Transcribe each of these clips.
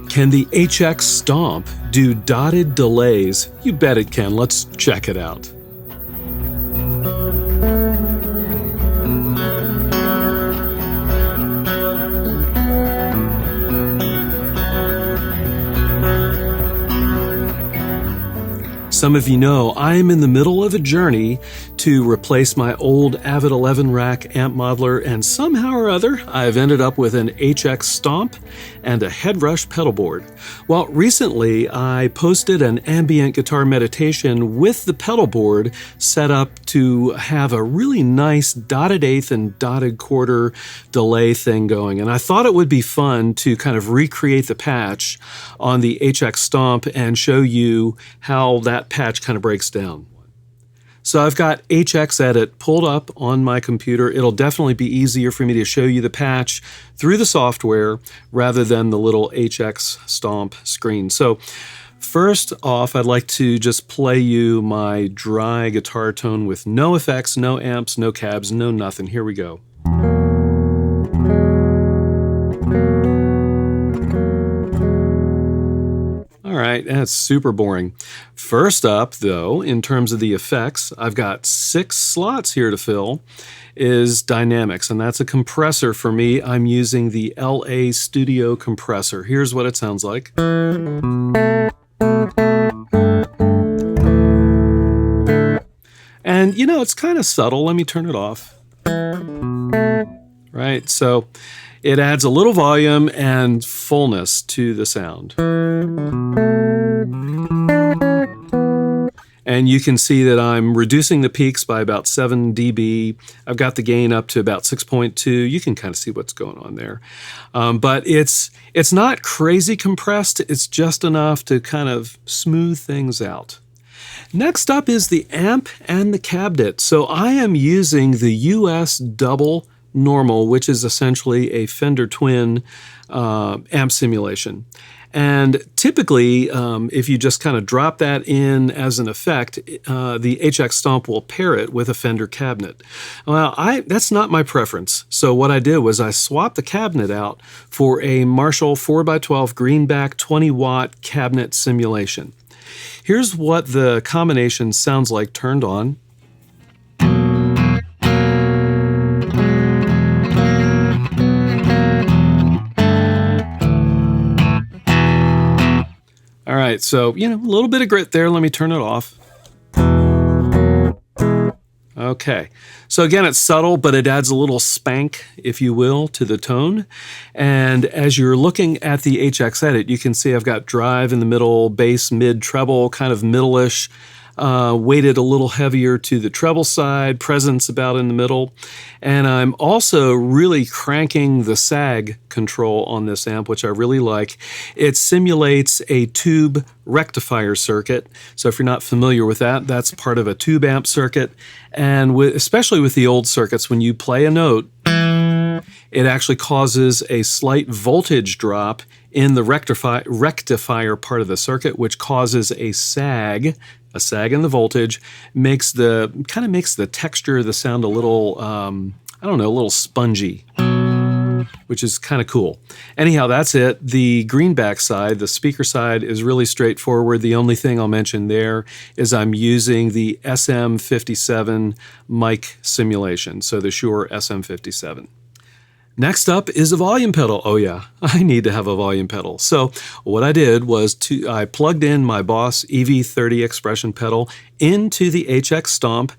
Can the HX Stomp do dotted delays? You bet it can. Let's check it out. Some of you know I'm in the middle of a journey to replace my old Avid 11 rack amp modeler, and somehow or other I've ended up with an HX Stomp and a Headrush pedal board. Well, recently I posted an ambient guitar meditation with the pedal board set up to have a really nice dotted eighth and dotted quarter delay thing going, and I thought it would be fun to kind of recreate the patch on the HX Stomp and show you how that patch kind of breaks down. So I've got HX Edit pulled up on my computer. It'll definitely be easier for me to show you the patch through the software rather than the little HX Stomp screen. So first off, I'd like to just play you my dry guitar tone with no effects, no amps, no cabs, no nothing. Here we go. All right, that's super boring. First up, though, in terms of the effects, I've got 6 slots here to fill, is dynamics, and that's a compressor for me. I'm using the LA Studio compressor. Here's what it sounds like. And, you know, it's kind of subtle. Let me turn it off. Right, so it adds a little volume and fullness to the sound. And you can see that I'm reducing the peaks by about 7 dB. I've got the gain up to about 6.2. You can kind of see what's going on there. But it's not crazy compressed. It's just enough to kind of smooth things out. Next up is the amp and the cabinet. So I am using the US Double Normal, which is essentially a Fender Twin amp simulation. And typically, if you just kind of drop that in as an effect, the HX Stomp will pair it with a Fender cabinet. Well, that's not my preference. So what I did was I swapped the cabinet out for a Marshall 4x12 greenback 20-watt cabinet simulation. Here's what the combination sounds like turned on. All right, so, you know, a little bit of grit there. Let me turn it off. Okay, so again, it's subtle, but it adds a little spank, if you will, to the tone. And as you're looking at the HX Edit, you can see I've got drive in the middle, bass, mid, treble, kind of middle-ish, weighted a little heavier to the treble side, presence about in the middle. And I'm also really cranking the sag control on this amp, which I really like. It simulates a tube rectifier circuit. So if you're not familiar with that, that's part of a tube amp circuit. And especially with the old circuits, when you play a note, it actually causes a slight voltage drop in the rectifier part of the circuit, which causes a sag in the voltage, makes the texture of the sound a little, I don't know, a little spongy, which is kind of cool. Anyhow, that's it. The greenback side, the speaker side, is really straightforward. The only thing I'll mention there is I'm using the SM57 mic simulation, so the Shure SM57. Next up is a volume pedal. Oh yeah, I need to have a volume pedal. So what I did was I plugged in my Boss EV30 expression pedal into the HX Stomp,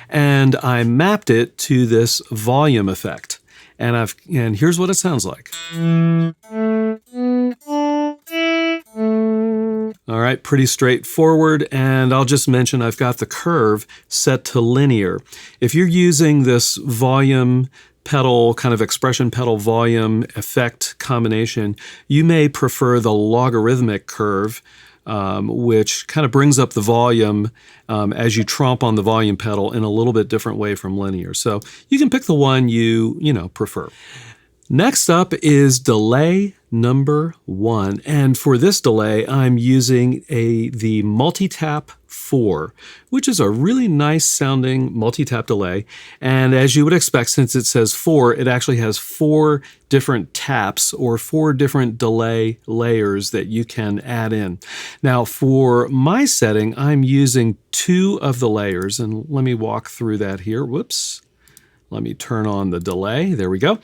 and I mapped it to this volume effect. And here's what it sounds like. All right, pretty straightforward, and I'll just mention I've got the curve set to linear. If you're using this volume pedal, kind of expression pedal volume effect combination, you may prefer the logarithmic curve, which kind of brings up the volume as you tromp on the volume pedal in a little bit different way from linear. So you can pick the one you prefer. Next up is delay number 1, and for this delay I'm using the Multitap 4, which is a really nice sounding multi-tap delay. And as you would expect, since it says 4, it actually has 4 different taps or 4 different delay layers that you can add in. Now for my setting, I'm using 2 of the layers, and let me walk through that here. Whoops. Let me turn on the delay. There we go.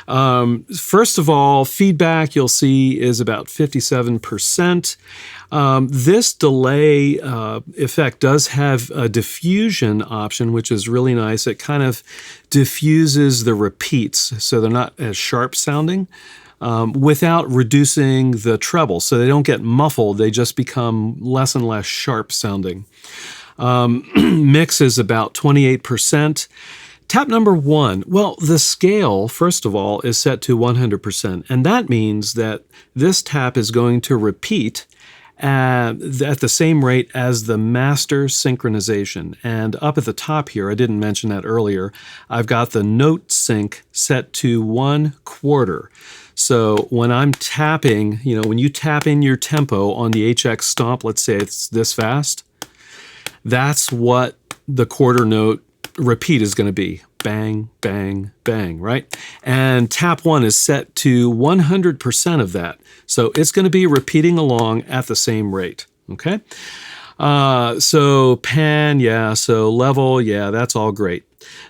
First of all, feedback you'll see is about 57%. This delay effect does have a diffusion option, which is really nice. It kind of diffuses the repeats, so they're not as sharp sounding, without reducing the treble. So they don't get muffled, they just become less and less sharp sounding. Mix is about 28%. Tap number 1, well, the scale, first of all, is set to 100%, and that means that this tap is going to repeat at the same rate as the master synchronization. And up at the top here, I didn't mention that earlier, I've got the note sync set to 1/4. So when I'm tapping, you know, when you tap in your tempo on the HX Stomp, let's say it's this fast, that's what the quarter note repeat is going to be. Bang, bang, bang, right? And tap 1 is set to 100% of that. So it's going to be repeating along at the same rate, okay? So pan, yeah, so level, yeah, that's all great.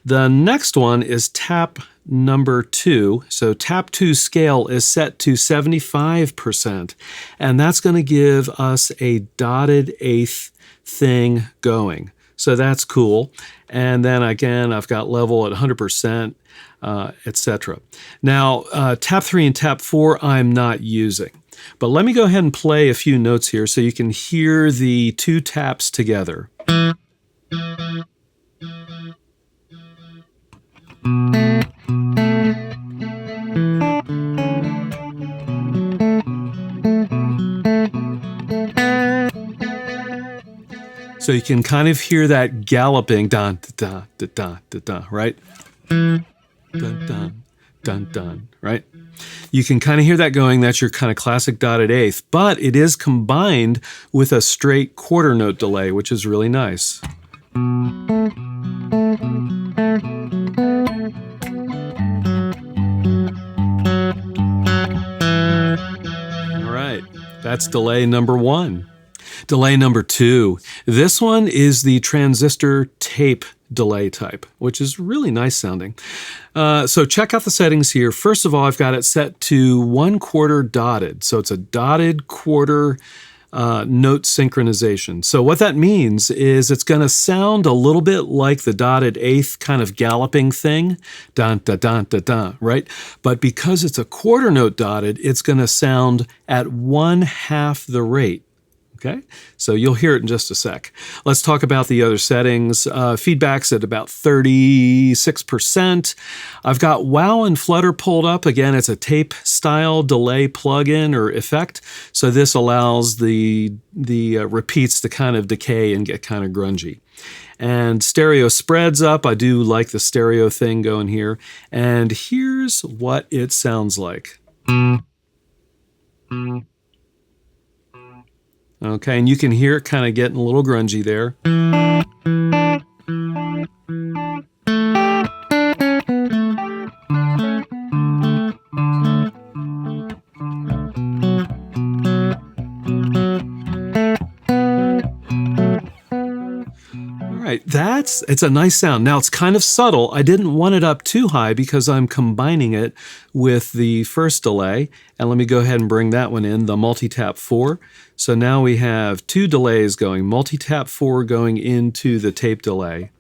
The next one is tap number 2. So tap 2 scale is set to 75%, and that's going to give us a dotted eighth thing going. So that's cool. And then again, I've got level at 100%, etc. Now, tap 3 and tap 4 I'm not using. But let me go ahead and play a few notes here so you can hear the 2 taps together. So you can kind of hear that galloping, dun, dun, dun, dun, dun, dun, right? Dun, dun, dun, dun, right? You can kind of hear that going. That's your kind of classic dotted eighth, but it is combined with a straight quarter note delay, which is really nice. All right, that's delay number 1. Delay number 2. This one is the transistor tape delay type, which is really nice sounding. So check out the settings here. First of all, I've got it set to 1/4 dotted. So it's a dotted quarter note synchronization. So what that means is it's going to sound a little bit like the dotted eighth kind of galloping thing, dun, dun, dun, dun, dun, right? But because it's a quarter note dotted, it's going to sound at 1/2 the rate. Okay, so you'll hear it in just a sec. Let's talk about the other settings. Feedback's at about 36%. I've got wow and flutter pulled up. Again, it's a tape style delay plugin or effect. So this allows the repeats to kind of decay and get kind of grungy. And stereo spreads up. I do like the stereo thing going here. And here's what it sounds like. Okay, and you can hear it kind of getting a little grungy there. All right, it's a nice sound. Now it's kind of subtle. I didn't want it up too high because I'm combining it with the first delay. And let me go ahead and bring that one in, the Multitap 4. So now we have 2 delays going, Multitap 4 going into the tape delay.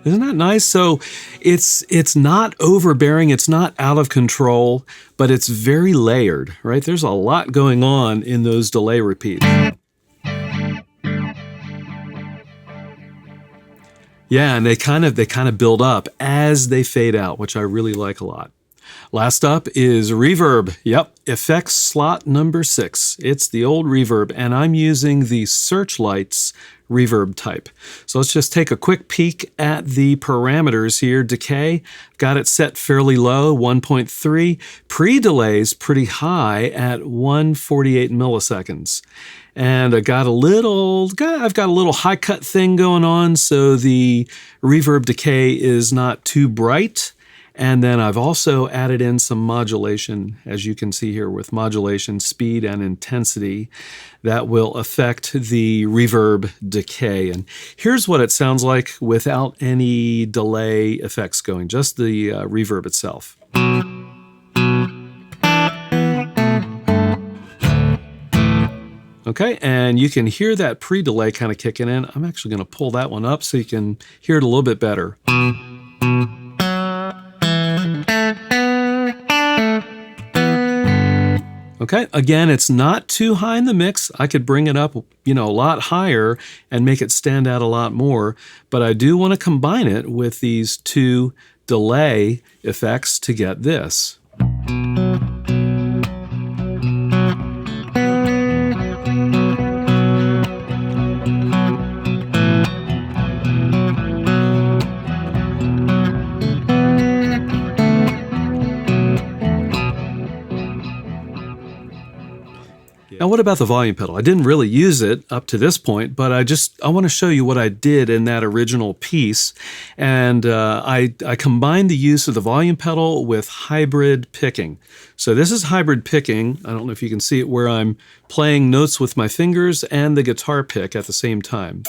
Isn't that nice? So it's not overbearing, it's not out of control, but it's very layered, right? There's a lot going on in those delay repeats. Yeah, and they kind of build up as they fade out, which I really like a lot. Last up is Reverb. Yep, effects slot number 6. It's the old Reverb, and I'm using the Searchlights reverb type. So let's just take a quick peek at the parameters here. Decay, got it set fairly low, 1.3. Pre-delay's pretty high at 148 milliseconds. And I've got a little high cut thing going on, so the reverb decay is not too bright. And then I've also added in some modulation, as you can see here, with modulation, speed, and intensity that will affect the reverb decay. And here's what it sounds like without any delay effects going, just the reverb itself. Okay, and you can hear that pre-delay kind of kicking in. I'm actually going to pull that one up so you can hear it a little bit better. Okay, again, it's not too high in the mix. I could bring it up, a lot higher and make it stand out a lot more, but I do want to combine it with these two delay effects to get this. Now, what about the volume pedal? I didn't really use it up to this point, but I want to show you what I did in that original piece. And I combined the use of the volume pedal with hybrid picking. So this is hybrid picking. I don't know if you can see it, where I'm playing notes with my fingers and the guitar pick at the same time.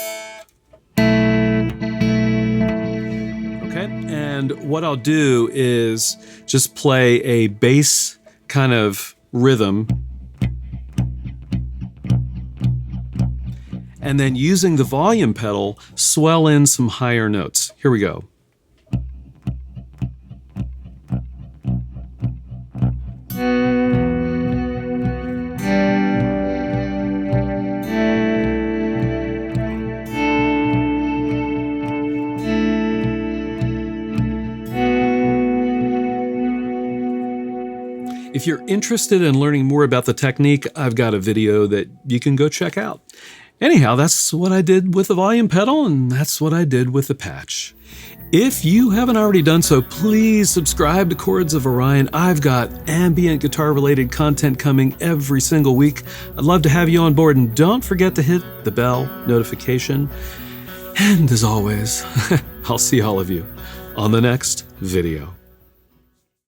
Okay, and what I'll do is just play a bass kind of rhythm, and then using the volume pedal, swell in some higher notes. Here we go. If you're interested in learning more about the technique, I've got a video that you can go check out. Anyhow, that's what I did with the volume pedal, and that's what I did with the patch. If you haven't already done so, please subscribe to Chords of Orion. I've got ambient guitar-related content coming every single week. I'd love to have you on board, and don't forget to hit the bell notification. And as always, I'll see all of you on the next video.